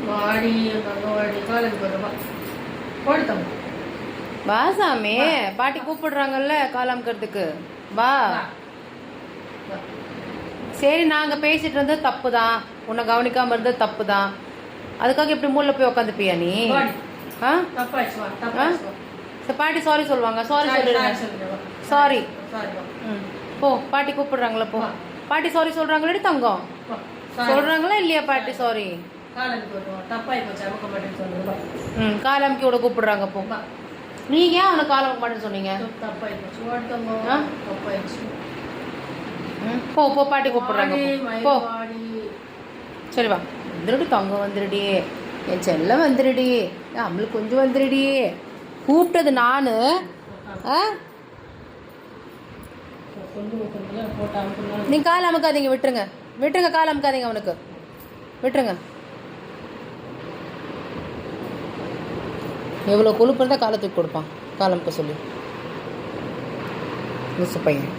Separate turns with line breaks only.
வாடி வாடி காலேஜ் போடுறப்பா போடுத்தோம்.
வா சாமி, பாட்டி கூப்பிடுறாங்கல்ல கால் அமுக்கிறதுக்கு. வா. சரி, நாங்கள் பேசிட்டு இருந்தது தப்பு தான், உன்னை கவனிக்காமல் இருந்தது தப்பு தான். அதுக்காக இப்படி மூளை போய் உட்காந்துப்பியா நீ? ஆ பாட்டி சாரி சொல்லுவாங்க. சாரி சொல்லிடுங்க. சாரி. ம் போ, பாட்டி கூப்பிடுறாங்களா? போ. பாட்டி சாரி சொல்கிறாங்களே தங்கம்? சொல்கிறாங்களா இல்லையா பாட்டி? சாரி. ம் கால் அமுக்கி விட கூப்பிடுறாங்க. போ. நீங்க ஏன் அவனை கால் அமுக்க மாட்டேன்னு சொன்னீங்க? போ போ, பாட்டி கூப்பிடுறாங்க. போ. சரி வா, வந்துருடி தங்கம், வந்துருடி என் செல்லம், வந்துருடி நம்மளுக்கு கொஞ்சம் வந்துருடி. கூப்பிட்டது நானு. நீங்க கால் அமுக்காதீங்க, விட்டுருங்க விட்டுருங்க, கால் அமுக்காதீங்க அவனுக்கு, விட்டுருங்க. எவ்வளோ கொழுப்பு இருந்தால் காலை தூக்கி கொடுப்பான் கால் அமுக்க சொல்லி. மிஸ் பையன்.